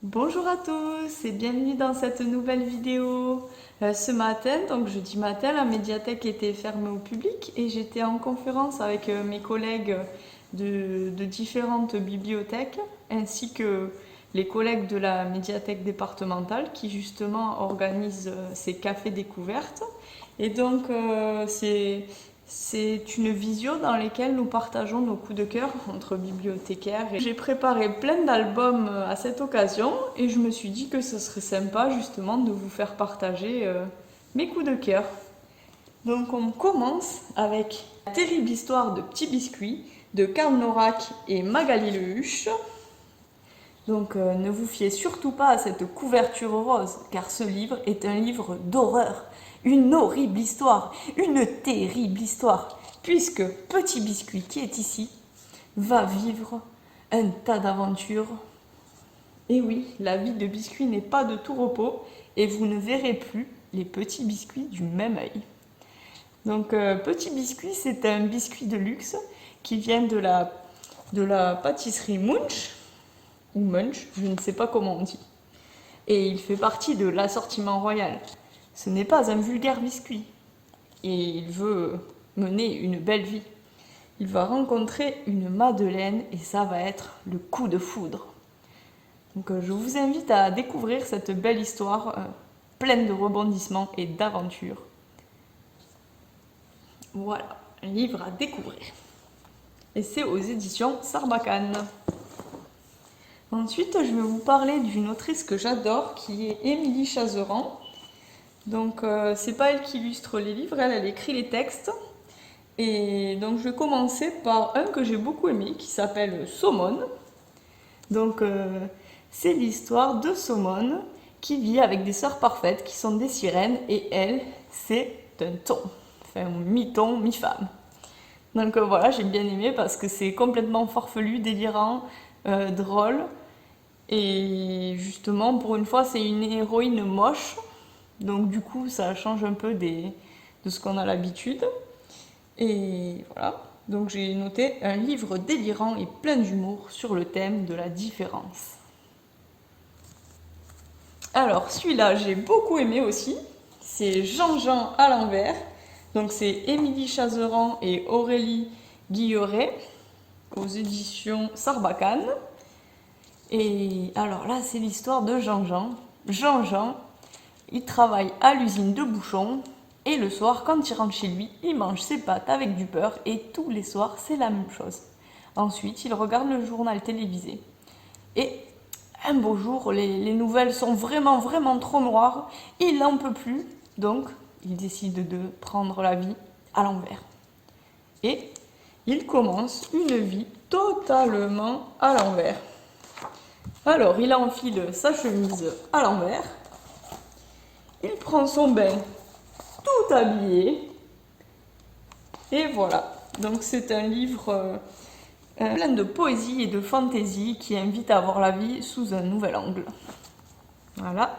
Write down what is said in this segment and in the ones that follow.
Bonjour à tous et bienvenue dans cette nouvelle vidéo. Ce matin, donc jeudi matin, la médiathèque était fermée au public et j'étais en conférence avec mes collègues de différentes bibliothèques ainsi que les collègues de la médiathèque départementale qui justement organisent ces cafés découvertes. Et donc c'est une visio dans laquelle nous partageons nos coups de cœur entre bibliothécaires. J'ai préparé plein d'albums à cette occasion et je me suis dit que ce serait sympa justement de vous faire partager mes coups de cœur. Donc on commence avec La terrible histoire de Petit Biscuit de Karl Norak et Magali Lehuche. Donc ne vous fiez surtout pas à cette couverture rose car ce livre est un livre d'horreur. Une horrible histoire, une terrible histoire, puisque Petit Biscuit qui est ici va vivre un tas d'aventures. Et oui, la vie de Biscuit n'est pas de tout repos et vous ne verrez plus les petits biscuits du même œil. Donc Petit Biscuit, c'est un biscuit de luxe qui vient de la pâtisserie Munch, ou Munch, je ne sais pas comment on dit. Et il fait partie de l'assortiment royal. Ce n'est pas un vulgaire biscuit. Et il veut mener une belle vie. Il va rencontrer une Madeleine et ça va être le coup de foudre. Donc je vous invite à découvrir cette belle histoire pleine de rebondissements et d'aventures. Voilà, un livre à découvrir. Et c'est aux éditions Sarbacane. Ensuite, je vais vous parler d'une autrice que j'adore qui est Émilie Chazeran. Donc c'est pas elle qui illustre les livres, elle écrit les textes. Et donc je vais commencer par un que j'ai beaucoup aimé qui s'appelle Saumon. Donc c'est l'histoire de Saumon qui vit avec des sœurs parfaites qui sont des sirènes et elle c'est un thon, enfin mi-thon, mi-femme. Donc voilà, j'ai bien aimé parce que c'est complètement farfelu, délirant, drôle. Et justement pour une fois c'est une héroïne moche. Donc du coup, ça change un peu de ce qu'on a l'habitude. Et voilà. Donc j'ai noté un livre délirant et plein d'humour sur le thème de la différence. Alors celui-là, j'ai beaucoup aimé aussi. C'est Jean-Jean à l'envers. Donc c'est Émilie Chazeran et Aurélie Guilleret aux éditions Sarbacane. Et alors là, c'est l'histoire de Jean-Jean. Jean-Jean, il travaille à l'usine de bouchons et le soir, quand il rentre chez lui, il mange ses pâtes avec du beurre et tous les soirs, c'est la même chose. Ensuite, il regarde le journal télévisé. Et un beau jour, les nouvelles sont vraiment, vraiment trop noires. Il n'en peut plus, donc il décide de prendre la vie à l'envers. Et il commence une vie totalement à l'envers. Alors, il enfile sa chemise à l'envers. Il prend son bain tout habillé. Et voilà. Donc c'est un livre plein de poésie et de fantaisie qui invite à voir la vie sous un nouvel angle. Voilà.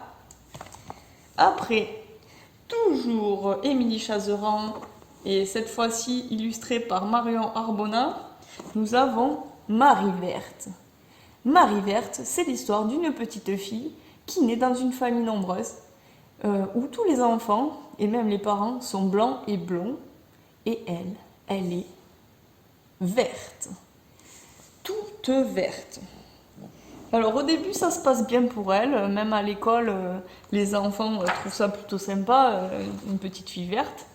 Après, toujours Émilie Chazeran, et cette fois-ci illustrée par Marion Arbona, nous avons Marie Verte. Marie Verte, c'est l'histoire d'une petite fille qui naît dans une famille nombreuse où tous les enfants, et même les parents, sont blancs et blonds, et elle est verte. Toute verte. Alors au début ça se passe bien pour elle, même à l'école les enfants trouvent ça plutôt sympa, une petite fille verte,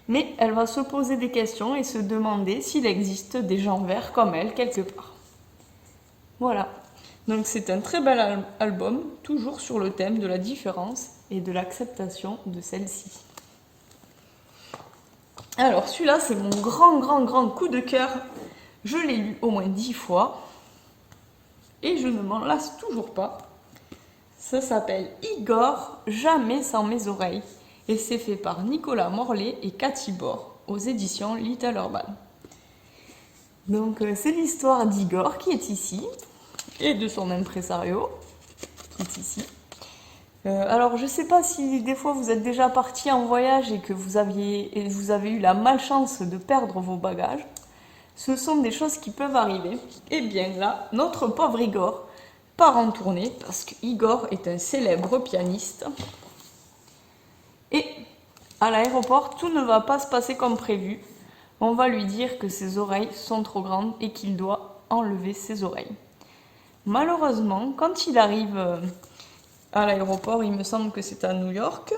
mais elle va se poser des questions et se demander s'il existe des gens verts comme elle quelque part. Voilà. Donc c'est un très bel album, toujours sur le thème de la différence et de l'acceptation de celle-ci. Alors celui-là c'est mon grand coup de cœur. Je l'ai lu au moins 10 fois et je ne m'en lasse toujours pas. Ça s'appelle Igor, jamais sans mes oreilles et c'est fait par Nicolas Morlet et Cathy Bord aux éditions Little Urban. Donc c'est l'histoire d'Igor qui est ici et de son impresario qui est ici. Alors je ne sais pas si des fois vous êtes déjà parti en voyage et que vous avez eu la malchance de perdre vos bagages. Ce sont des choses qui peuvent arriver. Et bien là, notre pauvre Igor part en tournée parce que Igor est un célèbre pianiste. Et à l'aéroport, tout ne va pas se passer comme prévu. On va lui dire que ses oreilles sont trop grandes et qu'il doit enlever ses oreilles. Malheureusement, quand il arrive à l'aéroport, il me semble que c'est à New York,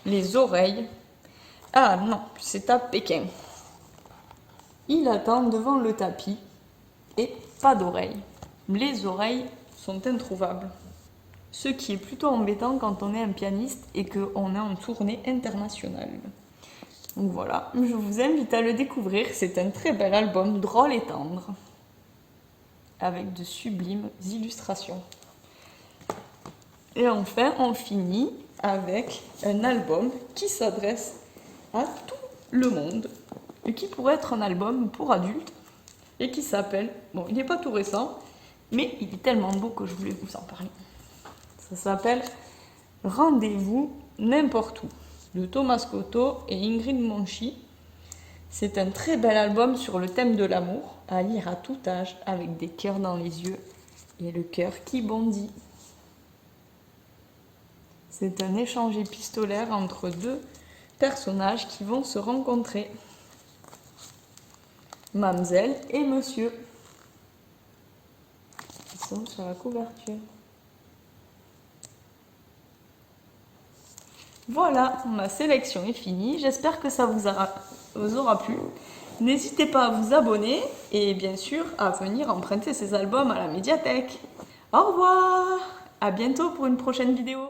les oreilles... Ah non, c'est à Pékin. Il attend devant le tapis et pas d'oreilles. Les oreilles sont introuvables. Ce qui est plutôt embêtant quand on est un pianiste et qu'on est en tournée internationale. Donc voilà, je vous invite à le découvrir. C'est un très bel album, drôle et tendre, avec de sublimes illustrations. Et enfin, on finit avec un album qui s'adresse à tout le monde et qui pourrait être un album pour adultes et qui s'appelle, bon, il n'est pas tout récent, mais il est tellement beau que je voulais vous en parler. Ça s'appelle Rendez-vous n'importe où de Thomas Cotto et Ingrid Monchi. C'est un très bel album sur le thème de l'amour, à lire à tout âge, avec des cœurs dans les yeux et le cœur qui bondit. C'est un échange épistolaire entre deux personnages qui vont se rencontrer. Mamselle et Monsieur. Ils sont sur la couverture. Voilà, ma sélection est finie. J'espère que ça vous aura plu. N'hésitez pas à vous abonner et bien sûr à venir emprunter ces albums à la médiathèque. Au revoir! À bientôt pour une prochaine vidéo.